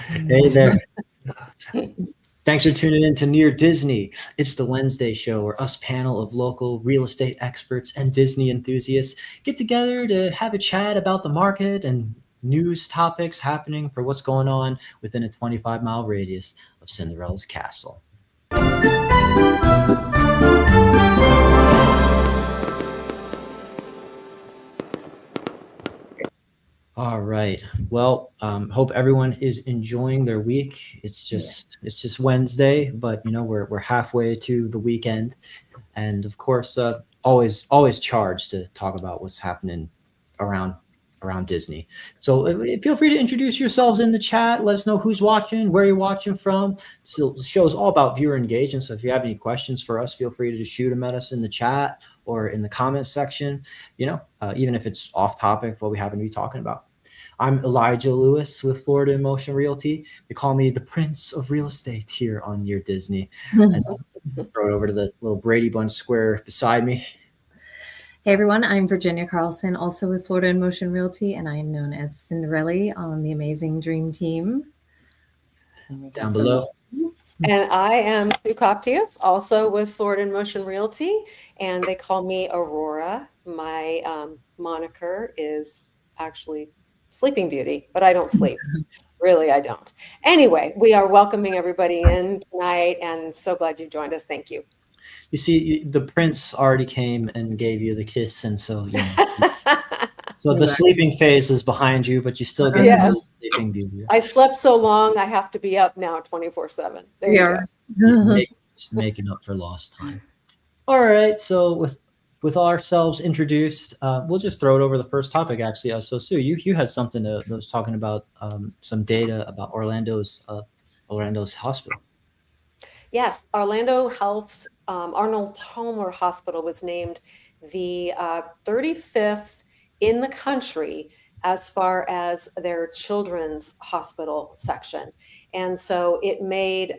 Hey there. Thanks for tuning in to Near Disney. It's the Wednesday show where us panel of local real estate experts and Disney enthusiasts get together to have a chat about the market and news topics happening for what's going on within a 25-mile radius of Cinderella's castle. All right. Well, hope everyone is enjoying their week. It's just Wednesday, but we're halfway to the weekend, and of course, always charged to talk about what's happening around Disney. So feel free to introduce yourselves in the chat. Let us know who's watching, where you're watching from. So the show is all about viewer engagement. So if you have any questions for us, feel free to just shoot them at us in the chat or in the comments section. Even if it's off topic, what we happen to be talking about. I'm Elijah Lewis with Florida Motion Realty. They call me the Prince of Real Estate here on Near Disney. And throw it over to the little Brady Bunch square beside me. Hey everyone, I'm Virginia Carlson, also with Florida Motion Realty, and I am known as Cinderella on the Amazing Dream Team. Down below. And I am Sue Koptiev, also with Florida Motion Realty, and they call me Aurora. My moniker is actually Sleeping Beauty, but I don't sleep. Really, I don't. Anyway, we are welcoming everybody in tonight, and so glad you joined us. Thank you. You see, the prince already came and gave you the kiss, and so so the sleeping phase is behind you, but you still get to the Sleeping Beauty. I slept so long, I have to be up now 24/7. There you go. Making up for lost time. All right, so with ourselves introduced, we'll just throw it over the first topic, actually. So, Sue, you had something that was talking about some data about Orlando's hospital. Yes, Orlando Health's Arnold Palmer Hospital was named the 35th in the country as far as their children's hospital section. And so it made,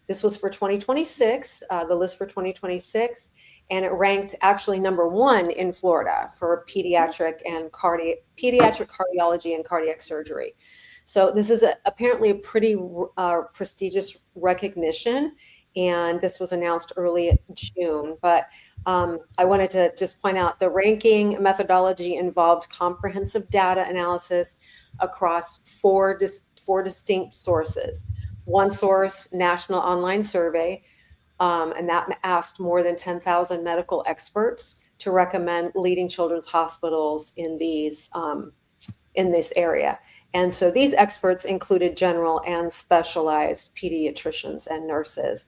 this was for 2026, the list for 2026, and it ranked actually number 1 in Florida for pediatric cardiology and cardiac surgery. So this is apparently a pretty prestigious recognition, and this was announced early June. But I wanted to just point out the ranking methodology involved comprehensive data analysis across four distinct sources. One source, national online survey, and that asked more than 10,000 medical experts to recommend leading children's hospitals in this area. And so these experts included general and specialized pediatricians and nurses.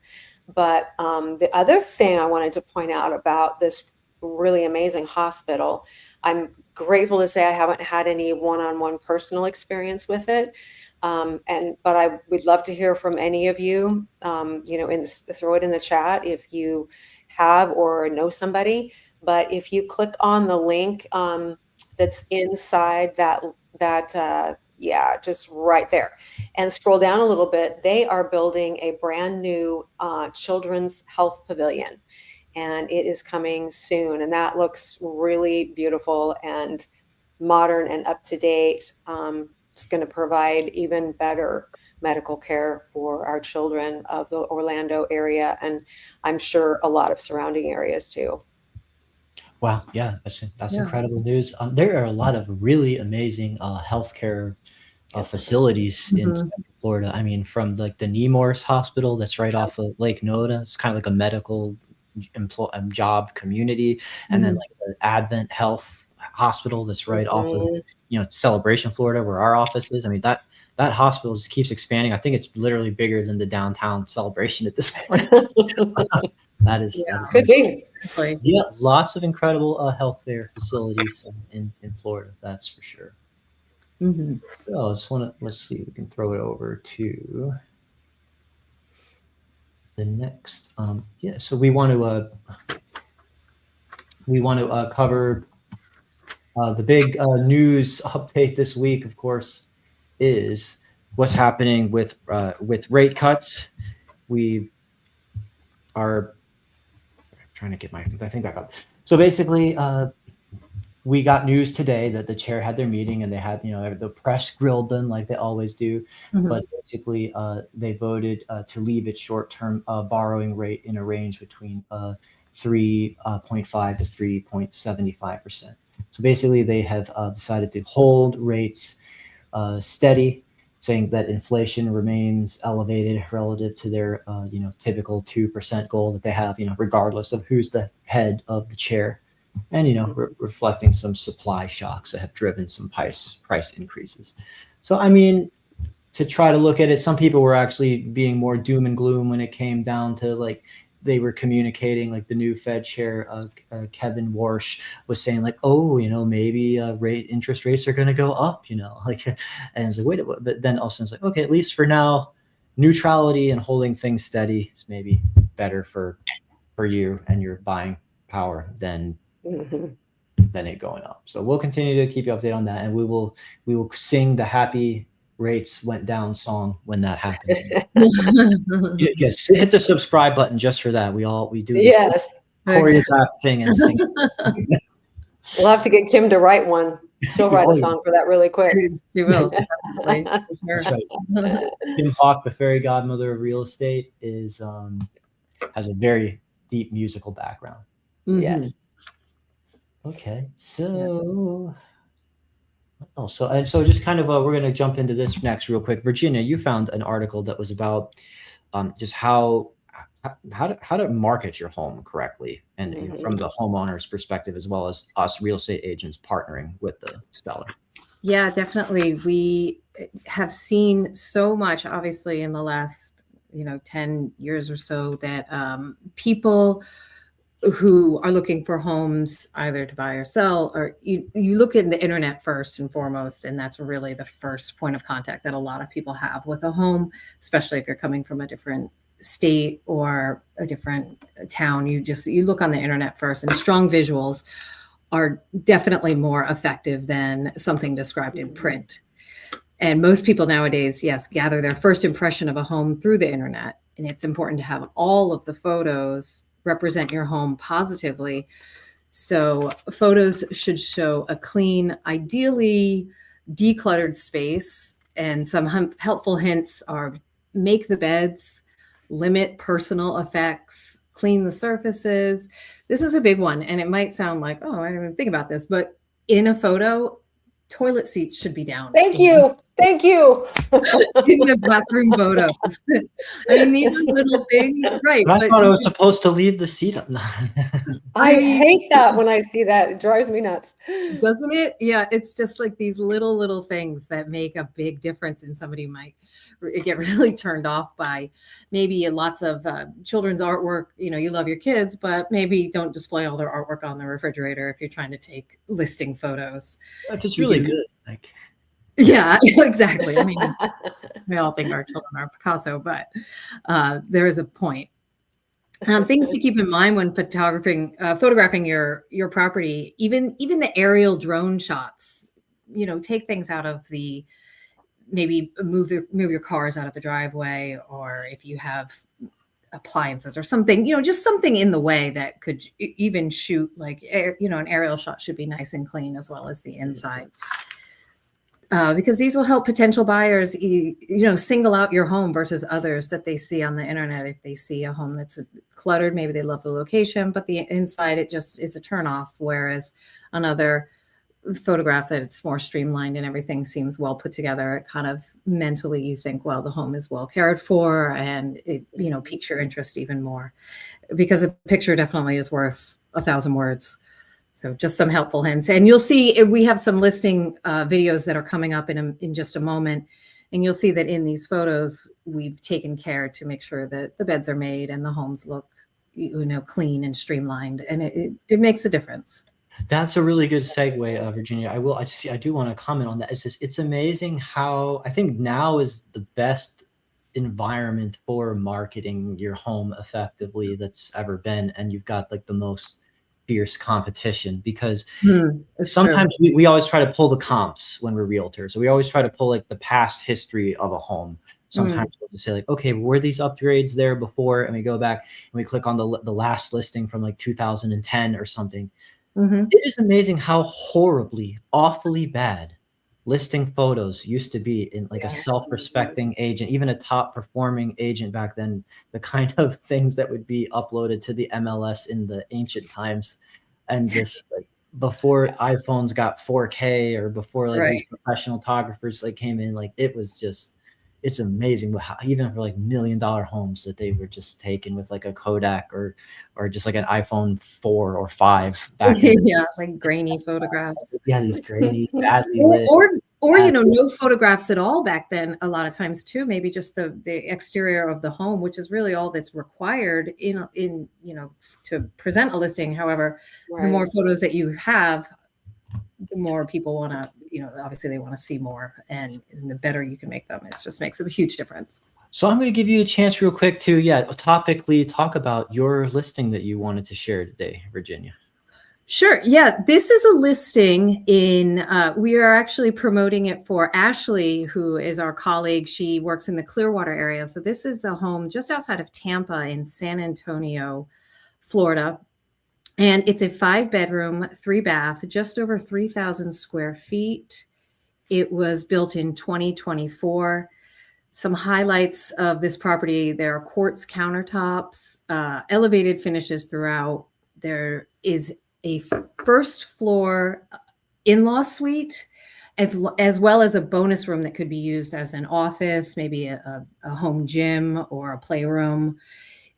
But the other thing I wanted to point out about this really amazing hospital, I'm grateful to say I haven't had any one-on-one personal experience with it. But I would love to hear from any of you, throw it in the chat if you have or know somebody. But if you click on the link that's inside that just right there, and scroll down a little bit, they are building a brand new children's health pavilion, and it is coming soon. And that looks really beautiful and modern and up to date. It's going to provide even better medical care for our children of the Orlando area, and I'm sure a lot of surrounding areas too. Wow, yeah, that's incredible news. There are a lot of really amazing healthcare facilities in Central Florida. I mean, from like the Nemours Hospital that's right off of Lake Nona. It's kind of like a medical job community, and then like the Advent Health Hospital that's right off of Celebration, Florida, where our office is. I mean, that hospital just keeps expanding. I think it's literally bigger than the downtown Celebration at this point. That is could be. Yeah, lots of incredible healthcare facilities in Florida. That's for sure. So let's see. We can throw it over to the next. So we want to cover the big news update this week. Of course, is what's happening with rate cuts. We are trying to get my thing back up. So basically, we got news today that the chair had their meeting and they had, the press grilled them like they always do. Mhm. But basically, they voted to leave its short-term borrowing rate in a range between 3.5 to 3.75%. So basically, they have decided to hold rates steady, saying that inflation remains elevated relative to their, typical 2% goal that they have, regardless of who's the head of the chair, and reflecting some supply shocks that have driven some price increases. So I mean, to try to look at it, some people were actually being more doom and gloom when it came down to like they were communicating, like the new Fed chair, Kevin Warsh was saying like, oh, maybe interest rates are going to go up, like, and it's like, wait, but then also it's like, okay, at least for now, neutrality and holding things steady is maybe better for you and your buying power than it going up. So we'll continue to keep you updated on that, and we will sing the happy rates went down song when that happens. Yes, hit the subscribe button just for that. We do this Yes. choreographed thing and sing. We'll have to get Kim to write one. She'll write a song for that really quick. She will. Definitely. That's right. Kim Hawk, the fairy godmother of real estate, has a very deep musical background. Yes. Okay, so so just kind of we're going to jump into this next real quick. Virginia, you found an article that was about just how to market your home correctly, and from the homeowner's perspective, as well as us real estate agents partnering with the seller. Yeah, definitely. We have seen so much, obviously, in the last 10 years or so, that people who are looking for homes either to buy or sell, or you look at the internet first and foremost, and that's really the first point of contact that a lot of people have with a home, especially if you're coming from a different state or a different town. You look on the internet first, and strong visuals are definitely more effective than something described in print. And most people nowadays, yes, gather their first impression of a home through the internet, and it's important to have all of the photos represent your home positively. So photos should show a clean, ideally decluttered space. And some helpful hints are: make the beds, limit personal effects, clean the surfaces. This is a big one. And it might sound like, oh, I didn't even think about this, but in a photo, toilet seats should be down. Thank you. Thank you. In the bathroom photos. I mean, these are little things, right? But I thought I was supposed to leave the seat up. I hate that when I see that. It drives me nuts. Doesn't it? Yeah, it's just like these little things that make a big difference, and somebody might get really turned off by maybe lots of children's artwork. You love your kids, but maybe don't display all their artwork on the refrigerator if you're trying to take listing photos. If it's really good, like. Yeah, exactly. I mean, we all think our children are Picasso, but there is a point. Things to keep in mind when photographing your property, even the aerial drone shots. Take things out of maybe move your cars out of the driveway, or if you have appliances or something, just something in the way that could even shoot like an aerial shot should be nice and clean, as well as the inside. Because these will help potential buyers, single out your home versus others that they see on the internet. If they see a home that's cluttered, maybe they love the location, but the inside, it just is a turnoff. Whereas another photograph that it's more streamlined and everything seems well put together, it kind of mentally you think, well, the home is well cared for, and it, piques your interest even more, because a picture definitely is worth 1,000 words. So just some helpful hints. And you'll see we have some listing videos that are coming up in just a moment. And you'll see that in these photos, we've taken care to make sure that the beds are made and the homes look, clean and streamlined. And it makes a difference. That's a really good segue, Virginia. I do want to comment on that. It's amazing how I think now is the best environment for marketing your home effectively that's ever been. And you've got like the most fierce competition, because sometimes we always try to pull the comps when we're realtors. So we always try to pull like the past history of a home. Sometimes we'll just say like, okay, were these upgrades there before? And we go back and we click on the last listing from like 2010 or something. Mhm. It is amazing how horribly, awfully bad listing photos used to be in like a Yeah. self-respecting agent, even a top performing agent back then, the kind of things that would be uploaded to the MLS in the ancient times. And just like before iPhones got 4K or before like these Right. professional photographers like came in, like it was just it's amazing how, even for like $1 million homes that they were just taken with like a Kodak or just like an iPhone 4 or 5 back in Yeah, like grainy photographs. yeah, these grainy, badly Or lit, or or, bad no photographs at all back then a lot of times too, maybe just the exterior of the home, which is really all that's required in, to present a listing. However, the Right. more photos that you have, the more people wanna, obviously they wanna see more, and the better you can make them. It just makes a huge difference. So I'm going to give you a chance real quick to, yeah, topically talk about your listing that you wanted to share today, Virginia. Sure. Yeah, this is a listing we are actually promoting it for Ashley, who is our colleague. She works in the Clearwater area. So this is a home just outside of Tampa in San Antonio, Florida. And it's a 5-bedroom, 3-bath, just over 3,000 square feet. It was built in 2024. Some highlights of this property: there are quartz countertops, elevated finishes throughout. There is a first floor in-law suite, as well as a bonus room that could be used as an office, maybe a home gym or a playroom.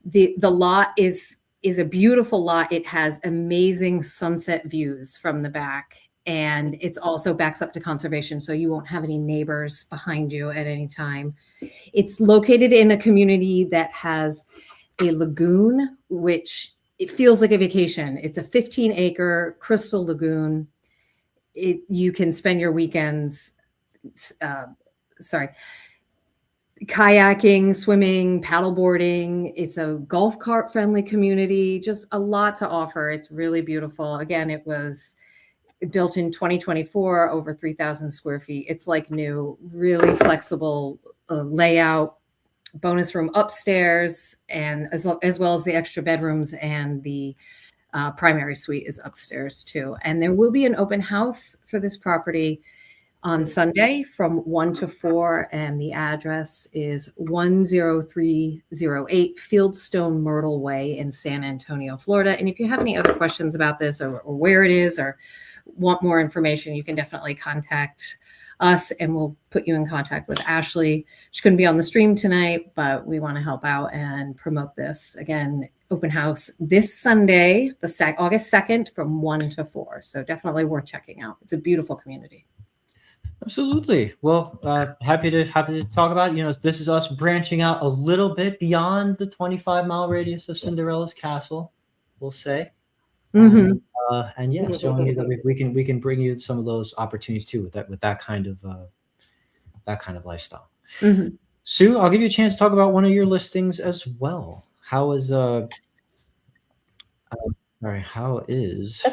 The lot is a beautiful lot. It has amazing sunset views from the back, and it's also backs up to conservation, so you won't have any neighbors behind you at any time. It's located in a community that has a lagoon, which it feels like a vacation. It's a 15-acre crystal lagoon. You can spend your weekends, uh, sorry, kayaking, swimming, paddleboarding. It's a golf cart friendly community, just a lot to offer. It's really beautiful. Again, it was built in 2024, over 3,000 square feet. It's like new, really flexible layout. Bonus room upstairs, and as well as the extra bedrooms, and the primary suite is upstairs too. And there will be an open house for this property on Sunday from 1 to 4, and the address is 10308 Fieldstone Myrtle Way in San Antonio, Florida. And if you have any other questions about this, or where it is, or want more information, you can definitely contact us, and we'll put you in contact with Ashley. She couldn't be on the stream tonight, but we want to help out and promote this. Again, open house this Sunday, August 2nd from 1 to 4. So definitely worth checking out. It's a beautiful community. Absolutely. Well, happy to talk about it. This is us branching out a little bit beyond the 25-mile radius of Cinderella's castle, we'll say. Mhm. And yeah, showing you that we can bring you some of those opportunities too with that kind of lifestyle. Mhm. Sue, I'll give you a chance to talk about one of your listings as well. How is That's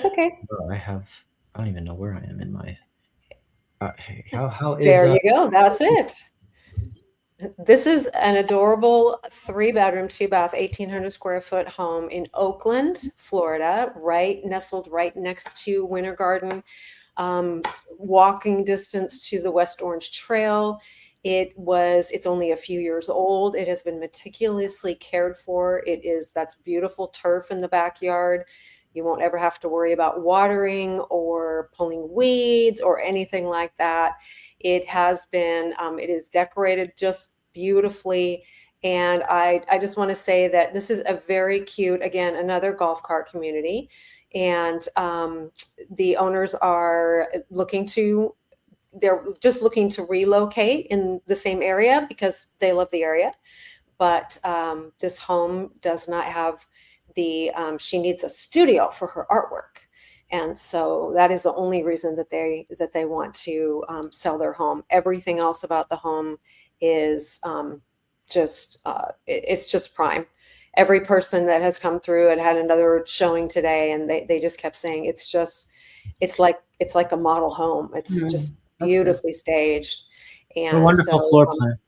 okay. I don't even know where I am in my how is There you go. That's it. This is an adorable 3-bedroom, 2-bath, 1,800 square foot home in Oakland, Florida, nestled right next to Winter Garden, walking distance to the West Orange Trail. It's only a few years old. It has been meticulously cared for. That's beautiful turf in the backyard. You won't ever have to worry about watering or pulling weeds or anything like that. It is decorated just beautifully. And I just want to say that this is a very cute, again, another golf cart community. And the owners are they're just looking to relocate in the same area because they love the area. But this home does not have she needs a studio for her artwork. And so that is the only reason that they want to sell their home. Everything else about the home is it's just prime. Every person that has come through and had another showing today, and they just kept saying it's like a model home. It's just beautifully staged. And a wonderful floor plan.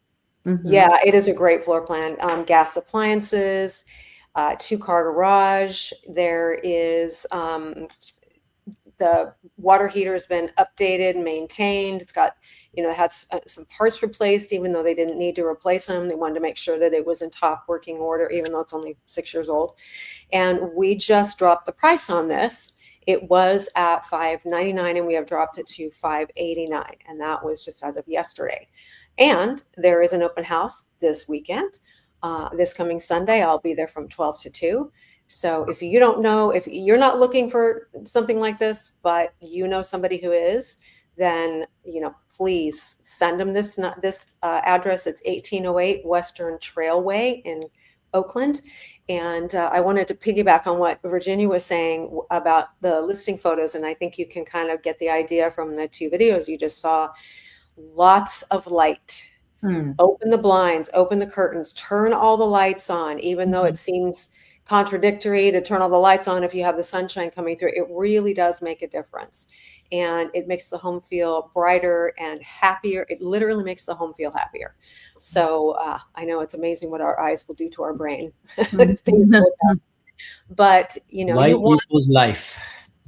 Yeah, it is a great floor plan. Gas appliances, 2-car garage. There is the water heater has been updated and maintained. It's got, it had some parts replaced, even though they didn't need to replace them. They wanted to make sure that it was in top working order, even though it's only 6 years old. And we just dropped the price on this. It was at $599, and we have dropped it to $589, and that was just as of yesterday. And there is an open house this weekend. This coming Sunday, I'll be there from 12 to 2. So if you don't know, if you're not looking for something like this, but you know somebody who is, then, please send them this address. It's 1808 Western Trailway in Oakland. And I wanted to piggyback on what Virginia was saying about the listing photos. And I think you can kind of get the idea from the 2 videos you just saw. Lots of light. Open the blinds, open the curtains, turn all the lights on, even though it seems contradictory to turn all the lights on if you have the sunshine coming through. It really does make a difference. And it makes the home feel brighter and happier. It literally makes the home feel happier. So I know it's amazing what our eyes will do to our brain. But, light equals life.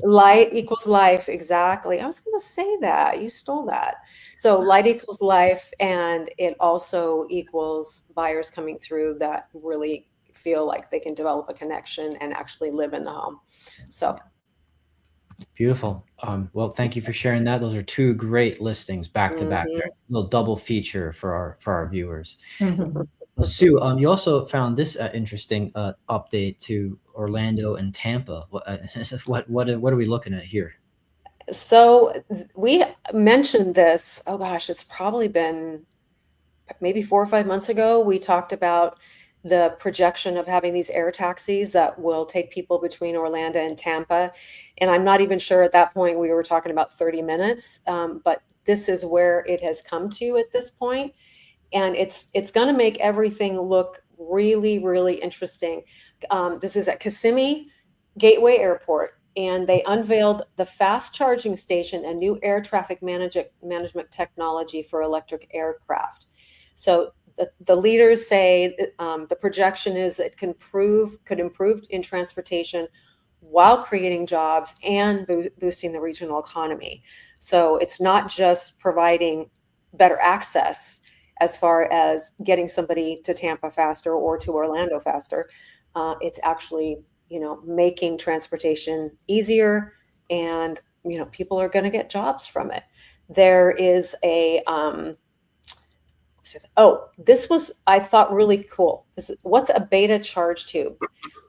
Light equals life. Exactly. I was going to say that. You stole that. So light equals life. And it also equals buyers coming through that really feel like they can develop a connection and actually live in the home. So beautiful. Well, thank you for sharing that. Those are 2 great listings back to back. A little double feature for our viewers. Sue, you also found this interesting update to Orlando and Tampa. What are we looking at here? So we mentioned this. Oh gosh, it's probably been maybe 4 or 5 months ago. We talked about the projection of having these air taxis that will take people between Orlando and Tampa. And I'm not even sure at that point we were talking about 30 minutes, but this is where it has come to at this point. And it's going to make everything look really, really interesting. This is at Kissimmee Gateway Airport, and they unveiled the fast charging station and new air traffic management technology for electric aircraft. So the leaders say the projection is it could improve in transportation while creating jobs and boosting the regional economy. So it's not just providing better access as far as getting somebody to Tampa faster or to Orlando faster. It's actually, making transportation easier, and, people are going to get jobs from it. There is this was, I thought, really cool. What's a beta charge tube?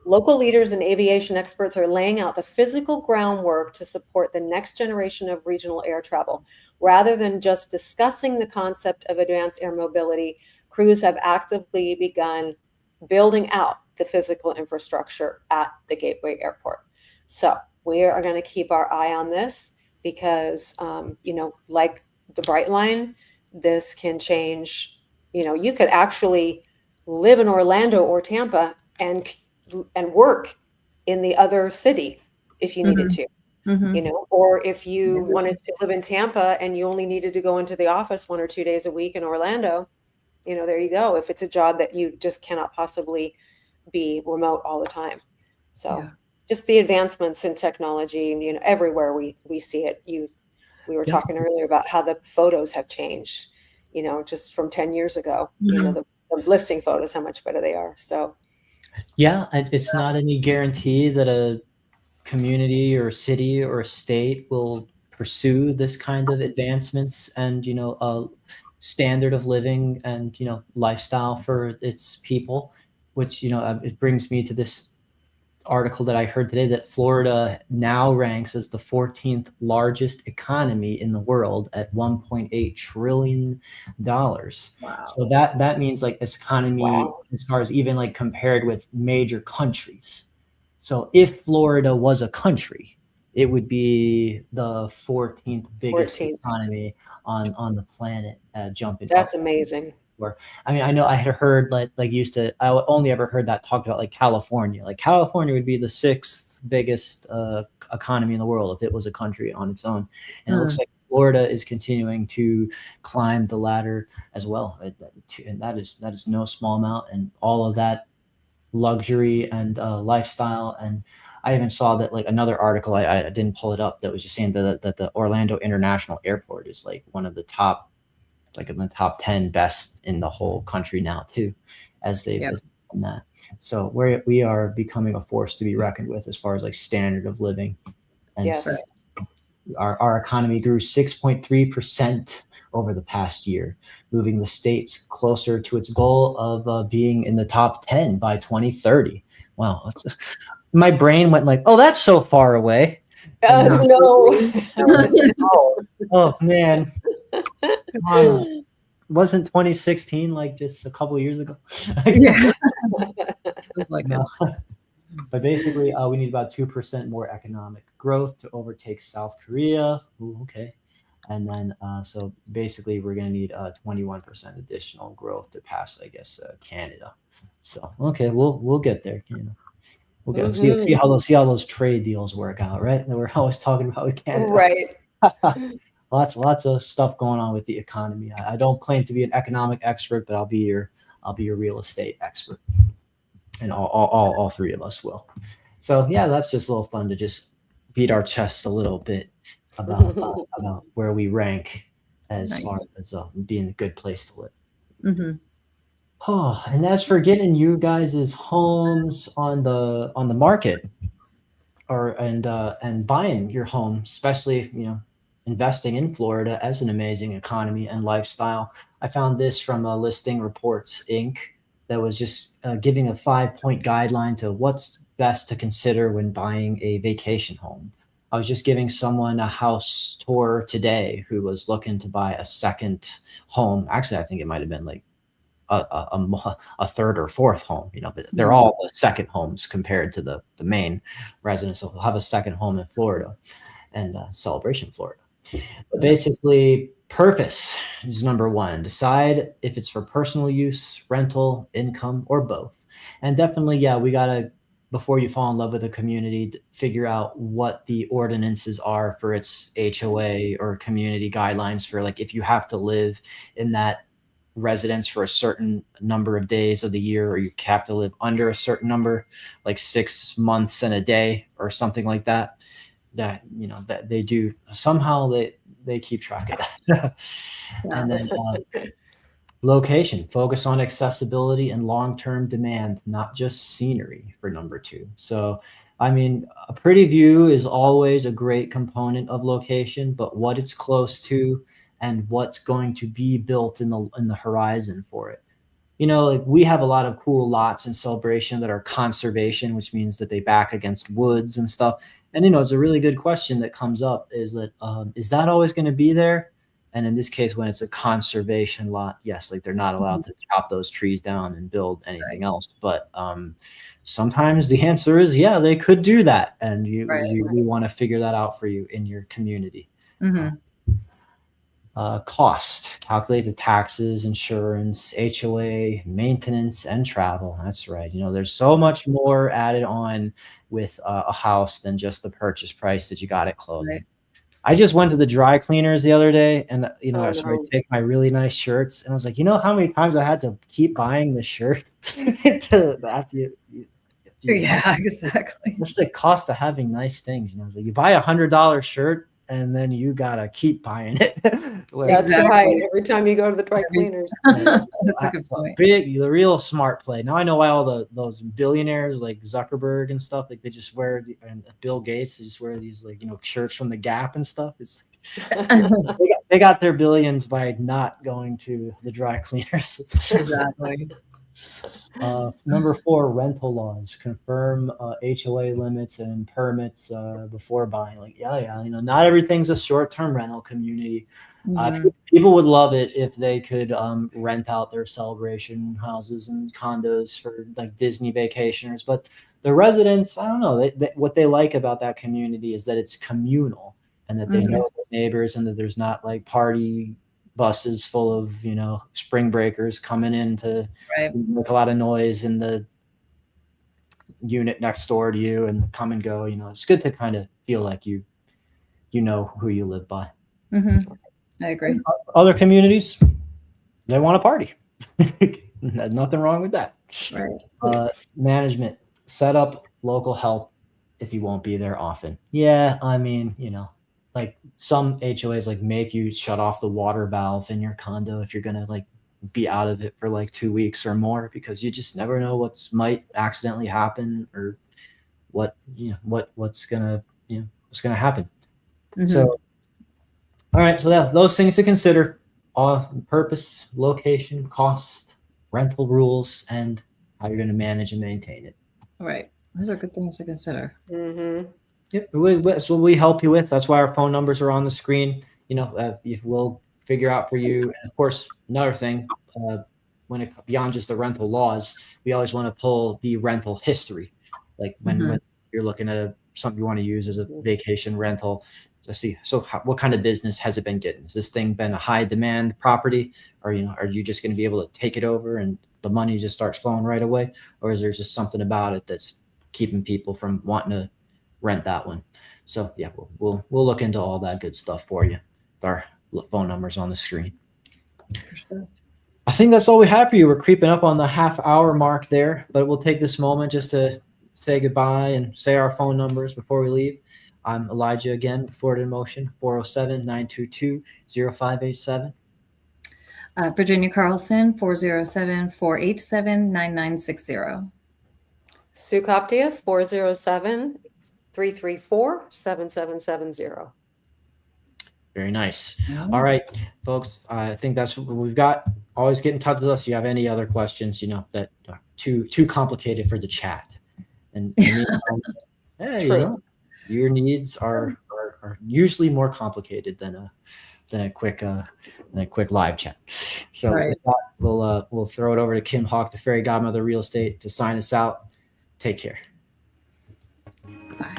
Local leaders and aviation experts are laying out the physical groundwork to support the next generation of regional air travel. Rather than just discussing the concept of advanced air mobility, crews have actively begun building out the physical infrastructure at the Gateway Airport. So we are going to keep our eye on this because, like the Brightline, this can change. You could actually live in Orlando or Tampa and work in the other city if you needed to. Or if you wanted to live in Tampa and you only needed to go into the office 1 or 2 days a week in Orlando, there you go. If it's a job that you just cannot possibly be remote all the time. So just the advancements in technology, everywhere we see it. We were talking earlier about how the photos have changed, just from 10 years ago, the listing photos, how much better they are. So yeah, it's not any guarantee that a community or a city or a state will pursue this kind of advancements and a standard of living and lifestyle for its people, which it brings me to this article that I heard today that Florida now ranks as the 14th largest economy in the world at $1.8 trillion. Wow. So that means like this economy as far as even like compared with major countries. So if Florida was a country, it would be the 14th biggest economy on the planet, jumping. That's amazing. I mean, I know I had heard I only ever heard that talked about like California. Like California would be the 6th biggest economy in the world if it was a country on its own. And it looks like Florida is continuing to climb the ladder as well. And that is no small amount. And all of that luxury and lifestyle. And I even saw that like another article, I didn't pull it up, that was just saying that the Orlando International Airport is like one of the top, like in the top 10 best in the whole country now too, as they've Yeah. done that. So we are becoming a force to be reckoned with as far as like standard of living. And Yes. so our economy grew 6.3% over the past year, moving the states closer to its goal of being in the top 10 by 2030. Wow. My brain went like, oh, that's so far away. No. Oh man. Wasn't 2016 like just a couple of years ago? Yeah. It's like No. But basically, we need about 2% more economic growth to overtake South Korea. Ooh, okay. And then, so basically, we're going to need 21% additional growth to pass, I guess, Canada. So, okay, we'll get there. You know, we'll get see how those trade deals work out, right? That we're always talking about with Canada, Right. lots of stuff going on with the economy. I don't claim to be an economic expert, but I'll be your real estate expert, and all three of us will. So yeah, that's just a little fun to just beat our chests a little bit about where we rank as far as being a good place to live. Mm-hmm. Oh, and as for getting you guys' homes on the market, and buying your home, especially investing in Florida as an amazing economy and lifestyle. I found this from Listing Reports Inc. that was just giving a 5-point guideline to what's best to consider when buying a vacation home. I was just giving someone a house tour today who was looking to buy a second home. Actually, I think it might have been like a third or fourth home, but they're all the second homes compared to the main residence. So they'll have a second home in Florida and Celebration, Florida. But basically, purpose is number one. Decide if it's for personal use, rental, income, or both. And definitely, yeah, we got to, before you fall in love with a community, figure out what the ordinances are for its HOA or community guidelines for, like, if you have to live in that residence for a certain number of days of the year, or you have to live under a certain number, like 6 months and a day or something like that, that they do somehow, they keep track of that. And then location, focus on accessibility and long-term demand, not just scenery, for number 2. So I mean, a pretty view is always a great component of location, but what it's close to and what's going to be built in the horizon for it. Like we have a lot of cool lots in Celebration that are conservation, which means that they back against woods and stuff. And it's a really good question that comes up, is that always going to be there? And in this case, when it's a conservation lot, yes, like they're not allowed to chop those trees down and build anything else. But sometimes the answer is, yeah, they could do that, and we want to figure that out for you in your community. Mm-hmm. Cost, calculate the taxes, insurance, HOA, maintenance, and travel. That's right. There's so much more added on with a house than just the purchase price that you got at closing. Right. I just went to the dry cleaners the other day, and I take my really nice shirts, and I was like, how many times I had to keep buying the shirt yeah, exactly. What's the cost of having nice things? It's like you buy $100 shirt, and then you gotta keep buying it. That's right. Every time you go to the dry cleaners. That's a good point. The real smart play. Now I know why all those billionaires like Zuckerberg and stuff, like they just wear, and Bill Gates, they just wear these shirts from the Gap and stuff. It's they got their billions by not going to the dry cleaners. Exactly. Number 4, rental laws. Confirm HOA limits and permits before buying. Not everything's a short-term rental community. People would love it if they could rent out their Celebration houses and condos for like Disney vacationers, but the residents, I don't know, what they like about that community is that it's communal, and that they know the neighbors, and that there's not like party buses full of spring breakers coming in to make a lot of noise in the unit next door to you and come and go. It's good to kind of feel like you know who you live by. Mm-hmm. I agree. Other communities, they want to party. Nothing wrong with that. Right. Management, set up local help if you won't be there often. Yeah, I mean, like some HOAs like make you shut off the water valve in your condo if you're gonna like be out of it for like 2 weeks or more, because you just never know what's might accidentally happen, or what's gonna happen. Mhm. So, all right, so yeah, those things to consider: purpose, location, cost, rental rules, and how you're going to manage and maintain it. Right. Those are good things to consider. Yep, that's what we help you with. That's why our phone numbers are on the screen. If we'll figure out for you. And of course, another thing, when it beyond just the rental laws, we always want to pull the rental history, like when you're looking at something you want to use as a vacation rental. To see, so what kind of business has it been getting? Has this thing been a high demand property, or are you just going to be able to take it over and the money just starts flowing right away, or is there just something about it that's keeping people from wanting to rent that one? So yeah, we'll look into all that good stuff for you. Our phone numbers on the screen. For sure. I think that's all we have for you. We're creeping up on the half-hour mark there, but we'll take this moment just to say goodbye and say our phone numbers before we leave. I'm Elijah again, Florida in Motion, 407-922-0587. Virginia Carlson, 407-487-9960. Sue Coptia, 407-334-7770. Very nice. All right, folks, I think that's what we've got. Always get in touch with us. If you have any other questions, that are too complicated for the chat. And hey, your needs are usually more complicated than a quick live chat. So Right. with that, we'll throw it over to Kim Hawk, the Fairy Godmother Real Estate, to sign us out. Take care. Bye.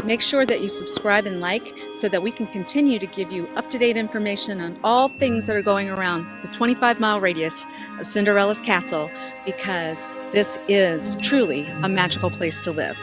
Make sure that you subscribe and like so that we can continue to give you up-to-date information on all things that are going around the 25-mile radius of Cinderella's castle, because this is truly a magical place to live.